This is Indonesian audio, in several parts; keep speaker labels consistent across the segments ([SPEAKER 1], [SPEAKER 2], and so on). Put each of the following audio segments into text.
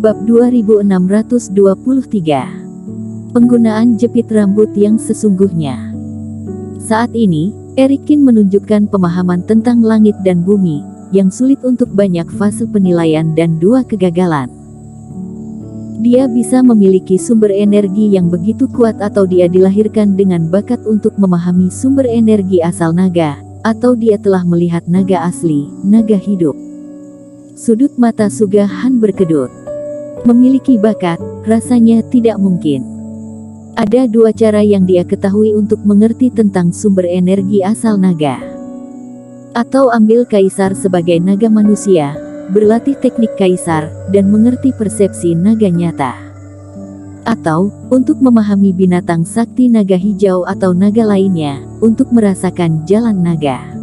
[SPEAKER 1] Bab 2623. Penggunaan jepit rambut yang sesungguhnya. Saat ini, Erikin menunjukkan pemahaman tentang langit dan bumi, yang sulit untuk banyak fase penilaian dan 2 kegagalan. Dia bisa memiliki sumber energi yang begitu kuat atau dia dilahirkan dengan bakat untuk memahami sumber energi asal naga, atau dia telah melihat naga asli, naga hidup. Sudut mata Sugahan berkedut. Memiliki bakat, rasanya tidak mungkin. Ada 2 cara yang dia ketahui untuk mengerti tentang sumber energi asal naga. Atau ambil kaisar sebagai naga manusia, berlatih teknik kaisar, dan mengerti persepsi naga nyata. Atau, untuk memahami binatang sakti naga hijau atau naga lainnya, untuk merasakan jalan naga.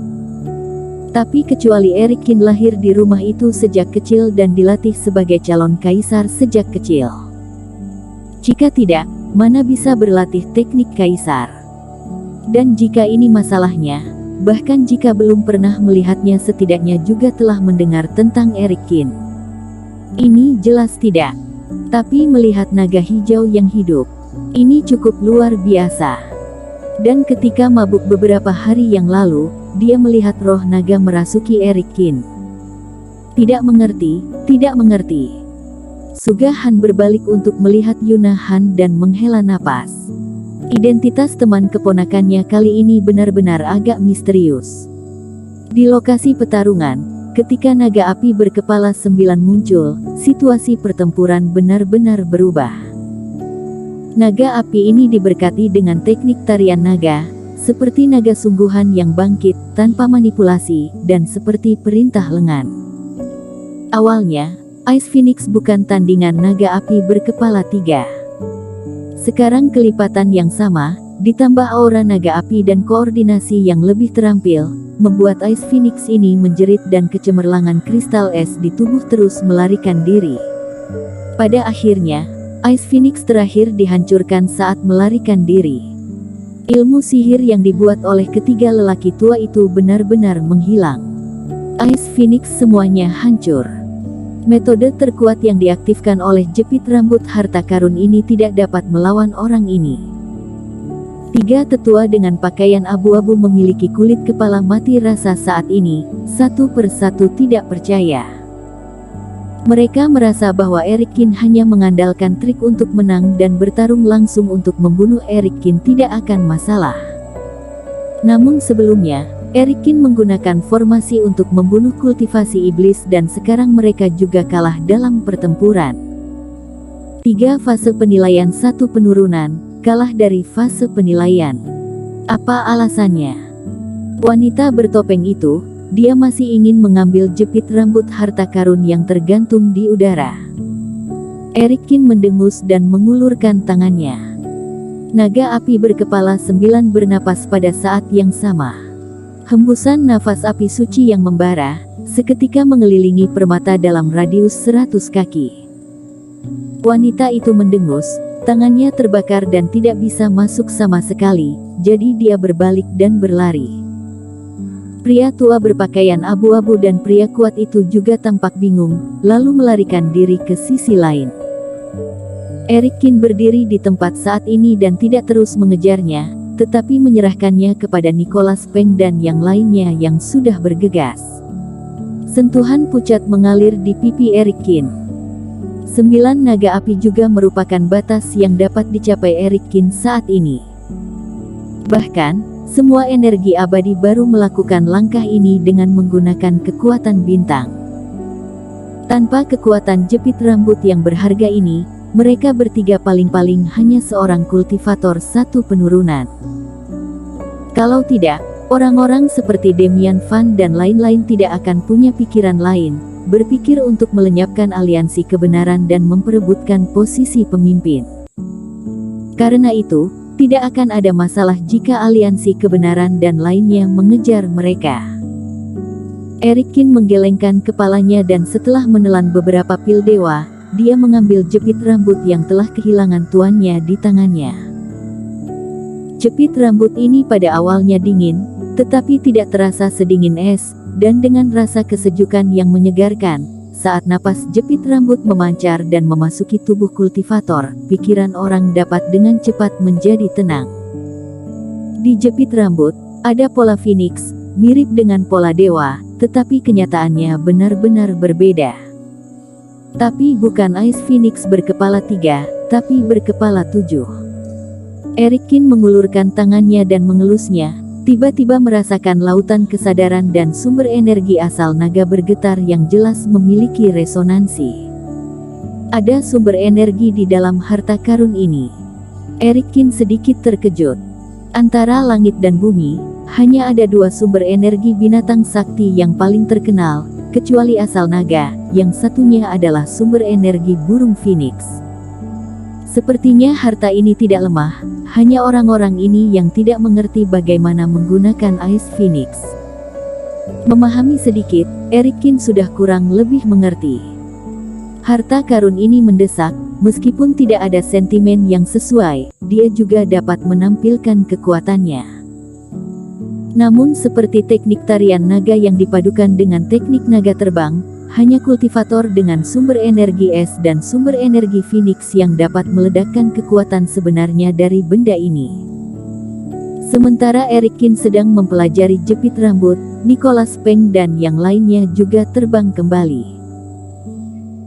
[SPEAKER 1] Tapi kecuali Erikin lahir di rumah itu sejak kecil dan dilatih sebagai calon kaisar sejak kecil. Jika tidak, mana bisa berlatih teknik kaisar? Dan jika ini masalahnya, bahkan jika belum pernah melihatnya setidaknya juga telah mendengar tentang Erikin. Ini jelas tidak. Tapi melihat naga hijau yang hidup, ini cukup luar biasa. Dan ketika mabuk beberapa hari yang lalu, dia melihat roh naga merasuki Erikin. Tidak mengerti, tidak mengerti. Sugahan berbalik untuk melihat Yunahan dan menghela napas. Identitas teman keponakannya kali ini benar-benar agak misterius. Di lokasi pertarungan, ketika naga api berkepala 9 muncul, situasi pertempuran benar-benar berubah. Naga api ini diberkati dengan teknik tarian naga, seperti naga sungguhan yang bangkit, tanpa manipulasi, dan seperti perintah lengan. Awalnya, Ice Phoenix bukan tandingan naga api berkepala 3. Sekarang kelipatan yang sama, ditambah aura naga api dan koordinasi yang lebih terampil, membuat Ice Phoenix ini menjerit dan kecemerlangan kristal es di tubuh terus melarikan diri. Pada akhirnya, Ice Phoenix terakhir dihancurkan saat melarikan diri. Ilmu sihir yang dibuat oleh ketiga lelaki tua itu benar-benar menghilang. Ice Phoenix semuanya hancur. Metode terkuat yang diaktifkan oleh jepit rambut harta karun ini tidak dapat melawan orang ini. 3 tetua dengan pakaian abu-abu memiliki kulit kepala mati rasa saat ini, satu persatu tidak percaya. Mereka merasa bahwa Erikin hanya mengandalkan trik untuk menang dan bertarung langsung untuk membunuh Erikin tidak akan masalah. Namun sebelumnya, Erikin menggunakan formasi untuk membunuh kultivasi iblis dan sekarang mereka juga kalah dalam pertempuran. 3 fase penilaian 1 penurunan, kalah dari fase penilaian. Apa alasannya? Wanita bertopeng itu, dia masih ingin mengambil jepit rambut harta karun yang tergantung di udara. Erikin mendengus dan mengulurkan tangannya. Naga api berkepala 9 bernapas pada saat yang sama. Hembusan nafas api suci yang membara, seketika mengelilingi permata dalam radius 100 kaki. Wanita itu mendengus, tangannya terbakar dan tidak bisa masuk sama sekali, jadi dia berbalik dan berlari. Pria tua berpakaian abu-abu dan pria kuat itu juga tampak bingung, lalu melarikan diri ke sisi lain. Erikin berdiri di tempat saat ini dan tidak terus mengejarnya, tetapi menyerahkannya kepada Nicholas Peng dan yang lainnya yang sudah bergegas. Sentuhan pucat mengalir di pipi Erikin. 9 naga api juga merupakan batas yang dapat dicapai Erikin saat ini. Bahkan, semua energi abadi baru melakukan langkah ini dengan menggunakan kekuatan bintang. Tanpa kekuatan jepit rambut yang berharga ini, mereka bertiga paling-paling hanya seorang kultivator 1 penurunan. Kalau tidak, orang-orang seperti Demian Van dan lain-lain tidak akan punya pikiran lain, berpikir untuk melenyapkan aliansi kebenaran dan memperebutkan posisi pemimpin. Karena itu, tidak akan ada masalah jika aliansi kebenaran dan lainnya mengejar mereka. Erikin menggelengkan kepalanya dan setelah menelan beberapa pil dewa, dia mengambil jepit rambut yang telah kehilangan tuannya di tangannya. Jepit rambut ini pada awalnya dingin, tetapi tidak terasa sedingin es, dan dengan rasa kesejukan yang menyegarkan, saat napas jepit rambut memancar dan memasuki tubuh kultivator, pikiran orang dapat dengan cepat menjadi tenang. Di jepit rambut, ada pola Phoenix, mirip dengan pola dewa, tetapi kenyataannya benar-benar berbeda. Tapi bukan Ice Phoenix berkepala 3, tapi berkepala 7. Erikin mengulurkan tangannya dan mengelusnya, tiba-tiba merasakan lautan kesadaran dan sumber energi asal naga bergetar yang jelas memiliki resonansi. Ada sumber energi di dalam harta karun ini. Erikin sedikit terkejut. Antara langit dan bumi, hanya ada 2 sumber energi binatang sakti yang paling terkenal, kecuali asal naga, yang satunya adalah sumber energi burung Phoenix. Sepertinya harta ini tidak lemah, hanya orang-orang ini yang tidak mengerti bagaimana menggunakan Ice Phoenix. Memahami sedikit, Erikin sudah kurang lebih mengerti. Harta karun ini mendesak, meskipun tidak ada sentimen yang sesuai, dia juga dapat menampilkan kekuatannya. Namun seperti teknik tarian naga yang dipadukan dengan teknik naga terbang, hanya kultivator dengan sumber energi es dan sumber energi Phoenix yang dapat meledakkan kekuatan sebenarnya dari benda ini. Sementara Erikin sedang mempelajari jepit rambut, Nicholas Peng dan yang lainnya juga terbang kembali.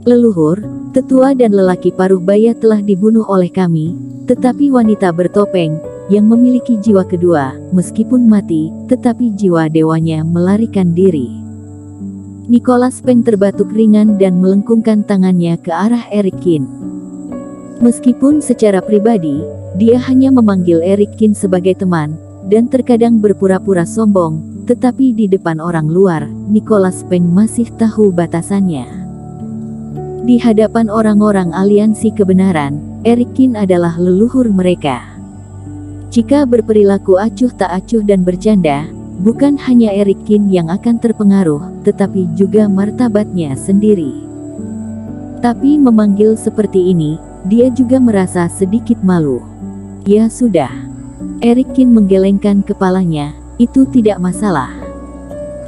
[SPEAKER 1] Leluhur, tetua dan lelaki paruh baya telah dibunuh oleh kami, tetapi wanita bertopeng, yang memiliki jiwa kedua, meskipun mati, tetapi jiwa dewanya melarikan diri. Nicholas Peng terbatuk ringan dan melengkungkan tangannya ke arah Erikin. Meskipun secara pribadi, dia hanya memanggil Erikin sebagai teman, dan terkadang berpura-pura sombong, tetapi di depan orang luar, Nicholas Peng masih tahu batasannya. Di hadapan orang-orang aliansi kebenaran, Erikin adalah leluhur mereka. Jika berperilaku acuh tak acuh dan bercanda, bukan hanya Erikin yang akan terpengaruh, tetapi juga martabatnya sendiri. Tapi memanggil seperti ini, dia juga merasa sedikit malu. Ya sudah. Erikin menggelengkan kepalanya, itu tidak masalah.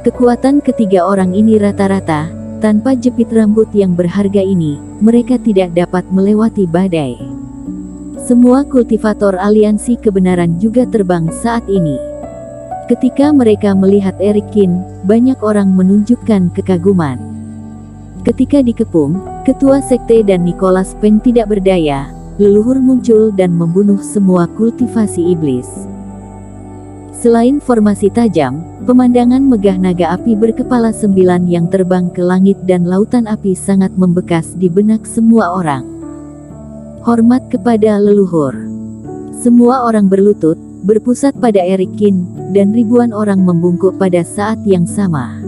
[SPEAKER 1] Kekuatan ketiga orang ini rata-rata, tanpa jepit rambut yang berharga ini, mereka tidak dapat melewati badai. Semua kultivator aliansi kebenaran juga terbang saat ini. Ketika mereka melihat Erikin, banyak orang menunjukkan kekaguman. Ketika dikepung, ketua sekte dan Nicholas Peng tidak berdaya, leluhur muncul dan membunuh semua kultivasi iblis. Selain formasi tajam, pemandangan megah naga api berkepala 9 yang terbang ke langit dan lautan api sangat membekas di benak semua orang. Hormat kepada leluhur. Semua orang berlutut, berpusat pada Erikin, dan ribuan orang membungkuk pada saat yang sama.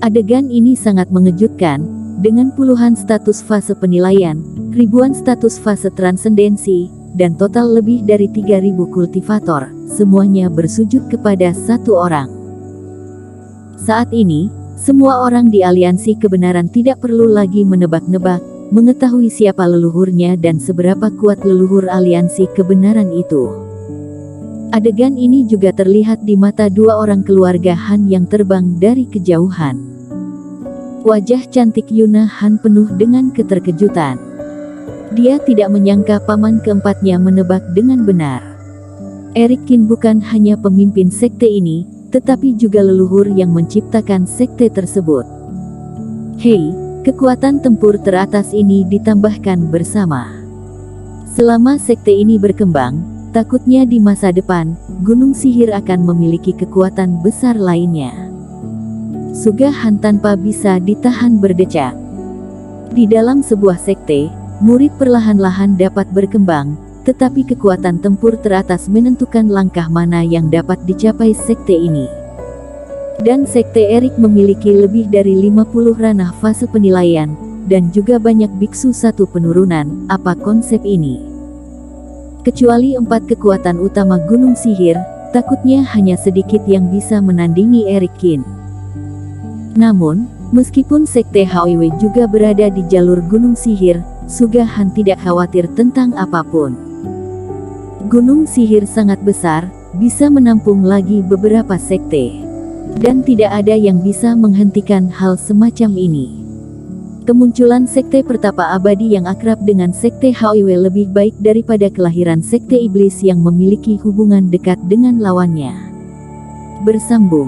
[SPEAKER 1] Adegan ini sangat mengejutkan, dengan puluhan status fase penilaian, ribuan status fase transendensi, dan total lebih dari 3.000 kultivator, semuanya bersujud kepada satu orang. Saat ini, semua orang di aliansi kebenaran tidak perlu lagi menebak-nebak, mengetahui siapa leluhurnya dan seberapa kuat leluhur aliansi kebenaran itu. Adegan ini juga terlihat di mata 2 orang keluarga Han yang terbang dari kejauhan. Wajah cantik Yuna Han penuh dengan keterkejutan. Dia tidak menyangka paman keempatnya menebak dengan benar. Erikin bukan hanya pemimpin sekte ini, tetapi juga leluhur yang menciptakan sekte tersebut. Hei, kekuatan tempur teratas ini ditambahkan bersama. Selama sekte ini berkembang, takutnya di masa depan, Gunung Sihir akan memiliki kekuatan besar lainnya. Sugahan tanpa bisa ditahan berdecak. Di dalam sebuah sekte, murid perlahan-lahan dapat berkembang, tetapi kekuatan tempur teratas menentukan langkah mana yang dapat dicapai sekte ini. Dan sekte Erik memiliki lebih dari 50 ranah fase penilaian, dan juga banyak biksu satu penurunan. Apa konsep ini? Kecuali 4 kekuatan utama Gunung Sihir, takutnya hanya sedikit yang bisa menandingi Erikin. Namun, meskipun sekte HWW juga berada di jalur Gunung Sihir, Sugahan tidak khawatir tentang apapun. Gunung Sihir sangat besar, bisa menampung lagi beberapa sekte. Dan tidak ada yang bisa menghentikan hal semacam ini. Kemunculan sekte pertapa abadi yang akrab dengan sekte HOIW lebih baik daripada kelahiran sekte iblis yang memiliki hubungan dekat dengan lawannya. Bersambung.